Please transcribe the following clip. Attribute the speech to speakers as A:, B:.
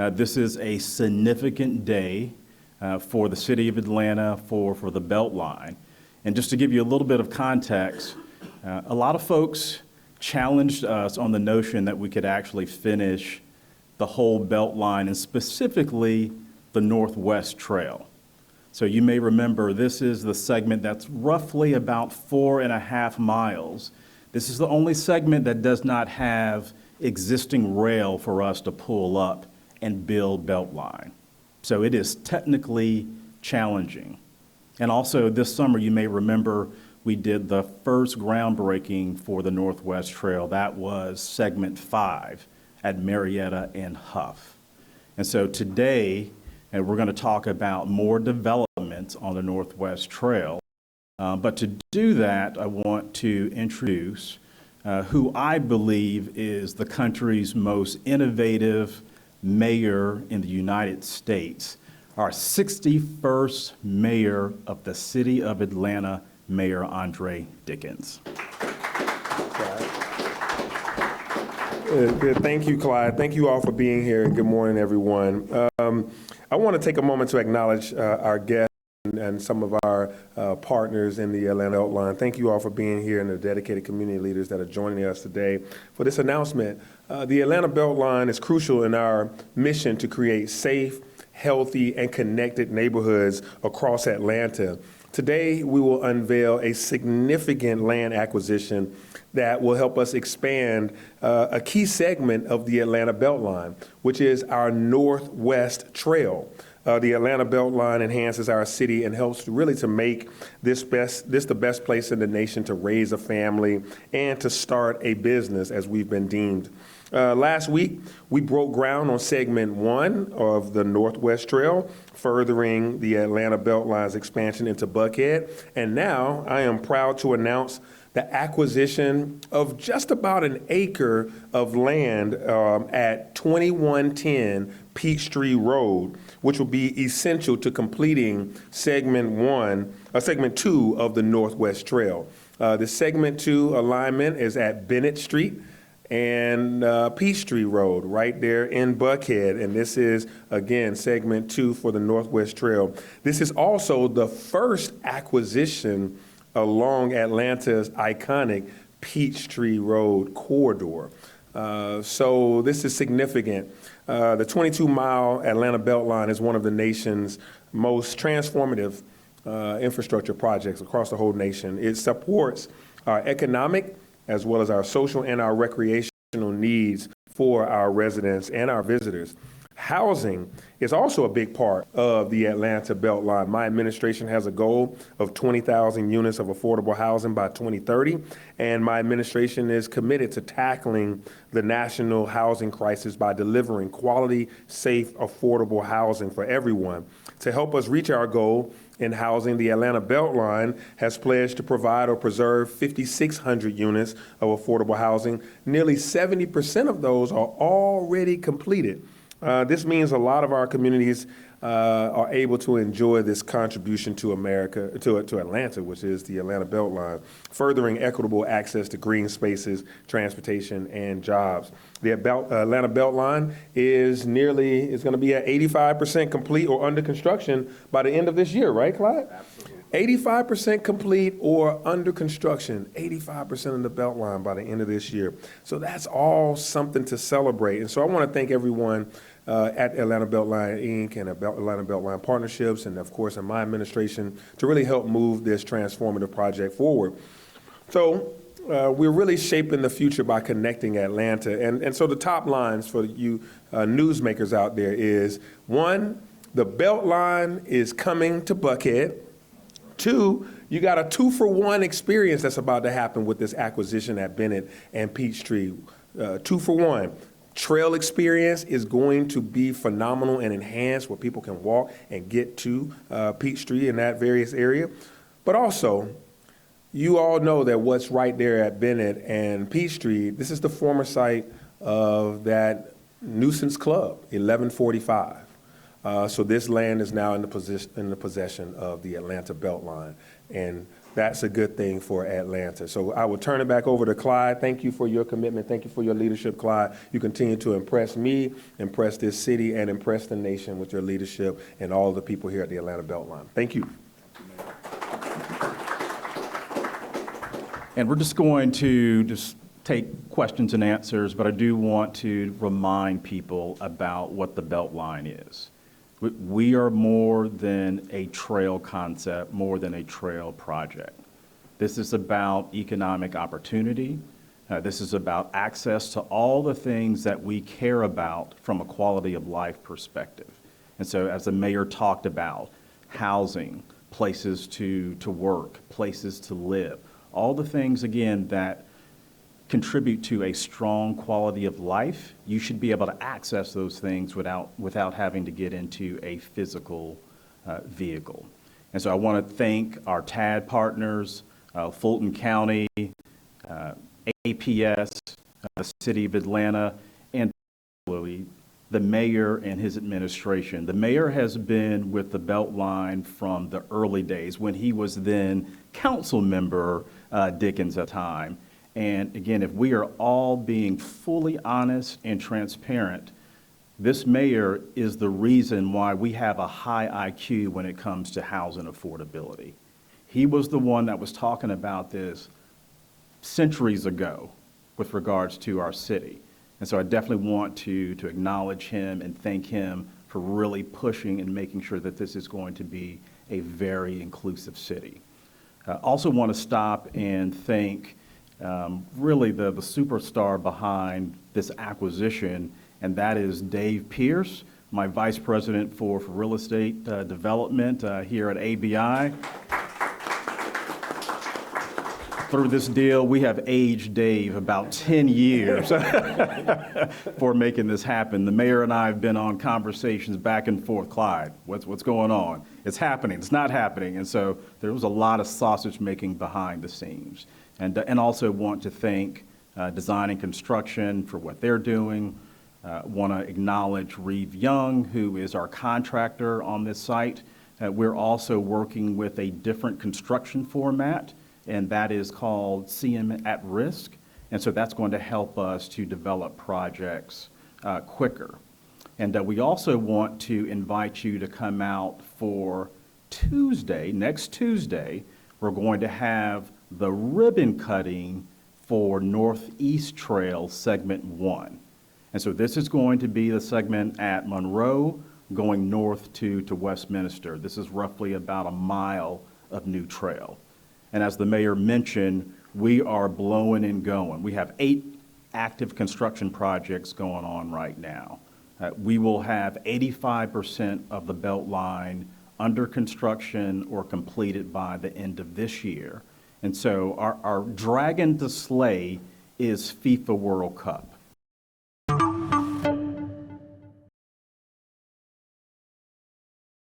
A: This is a significant day for the city of Atlanta, for the Beltline. And just to give you a little bit of context, a lot of folks challenged us on the notion that we could actually finish the whole Beltline and specifically the Northwest Trail. So you may remember this is the segment that's roughly about 4.5 miles. This is the only segment that does not have existing rail for us to pull up and build Beltline. So it is technically challenging. And also this summer, you may remember we did the first groundbreaking for the Northwest Trail. That was segment 5 at Marietta and Huff. And so today, and we're going to talk about more developments on the Northwest Trail. But to do that, I want to introduce who I believe is the country's most innovative mayor in the United States, our 61st mayor of the city of Atlanta, Mayor Andre Dickens.
B: Good. Thank you, Clyde. Thank you all for being here, and good morning, everyone. I want to take a moment to acknowledge our guests and some of our partners in the Atlanta Beltline. Thank you all for being here and the dedicated community leaders that are joining us today for this announcement. The Atlanta Beltline is crucial in our mission to create safe, healthy, and connected neighborhoods across Atlanta. Today, we will unveil a significant land acquisition that will help us expand a key segment of the Atlanta Beltline, which is our Northwest Trail. The Atlanta Beltline enhances our city and helps really to make this the best place in the nation to raise a family and to start a business, as we've been deemed. Last week, we broke ground on segment 1 of the Northwest Trail, furthering the Atlanta Beltline's expansion into Buckhead. And now I am proud to announce the acquisition of just about an acre of land at 2110 Peachtree Road, which will be essential to completing segment 2 of the Northwest Trail. The segment 2 alignment is at Bennett Street and Peachtree Road right there in Buckhead. And this is, again, segment 2 for the Northwest Trail. This is also the first acquisition along Atlanta's iconic Peachtree Road corridor. So this is significant. The 22-mile Atlanta Beltline is one of the nation's most transformative infrastructure projects across the whole nation. It supports our economic as well as our social and our recreational needs for our residents and our visitors. Housing is also a big part of the Atlanta Beltline. My administration has a goal of 20,000 units of affordable housing by 2030, and my administration is committed to tackling the national housing crisis by delivering quality, safe, affordable housing for everyone. To help us reach our goal in housing, the Atlanta Beltline has pledged to provide or preserve 5,600 units of affordable housing. Nearly 70% of those are already completed. This means a lot of our communities are able to enjoy this contribution to America, to Atlanta, which is the Atlanta Beltline, furthering equitable access to green spaces, transportation, and jobs. The Atlanta Beltline is going to be at 85% complete or under construction by the end of this year, right, Clyde? Absolutely. 85% complete or under construction, 85% of the Beltline by the end of this year. So that's all something to celebrate. And so I want to thank everyone at Atlanta Beltline Inc. and Atlanta Beltline Partnerships, and of course in my administration, to really help move this transformative project forward. So we're really shaping the future by connecting Atlanta. And so the top lines for you newsmakers out there is, 1, the Beltline is coming to Buckhead. 2, you got a 2-for-1 experience that's about to happen with this acquisition at Bennett and Peachtree. 2-for-1. Trail experience is going to be phenomenal and enhanced, where people can walk and get to Peachtree in that various area. But also, you all know that what's right there at Bennett and Peachtree, this is the former site of that nuisance club, 1145. So this land is now in the possession of the Atlanta Beltline. And that's a good thing for Atlanta. So I will turn it back over to Clyde. Thank you for your commitment. Thank you for your leadership, Clyde. You continue to impress me, impress this city, and impress the nation with your leadership and all the people here at the Atlanta Beltline. Thank you.
A: And we're just going to take questions and answers, but I do want to remind people about what the Beltline is. We are more than a trail concept, more than a trail project. This is about economic opportunity. This is about access to all the things that we care about from a quality of life perspective. And so as the mayor talked about, housing, places to work, places to live, all the things, again, that contribute to a strong quality of life, you should be able to access those things without having to get into a physical vehicle. And so I want to thank our TAD partners, Fulton County, APS, the City of Atlanta, and particularly the mayor and his administration. The mayor has been with the Beltline from the early days when he was then council member Dickens at the time. And again, if we are all being fully honest and transparent, this mayor is the reason why we have a high IQ when it comes to housing affordability. He was the one that was talking about this centuries ago with regards to our city. And so I definitely want to acknowledge him and thank him for really pushing and making sure that this is going to be a very inclusive city. I also want to stop and thank really the superstar behind this acquisition, and that is Dave Pierce, my vice president for real estate development here at ABI. Through this deal, we have aged Dave about 10 years for making this happen. The mayor and I have been on conversations back and forth. Clyde, what's going on? It's happening, it's not happening. And so there was a lot of sausage making behind the scenes. And also want to thank Design and Construction for what they're doing. Want to acknowledge Reeve Young, who is our contractor on this site. We're also working with a different construction format, and that is called CM at Risk. And so that's going to help us to develop projects quicker. And we also want to invite you to come out for Tuesday, next Tuesday. We're going to have the ribbon cutting for Northeast Trail Segment 1. And so this is going to be the segment at Monroe going north to Westminster. This is roughly about a mile of new trail. And as the mayor mentioned, we are blowing and going. We have 8 active construction projects going on right now. We will have 85% of the Beltline under construction or completed by the end of this year. And so our dragon to slay is FIFA World Cup.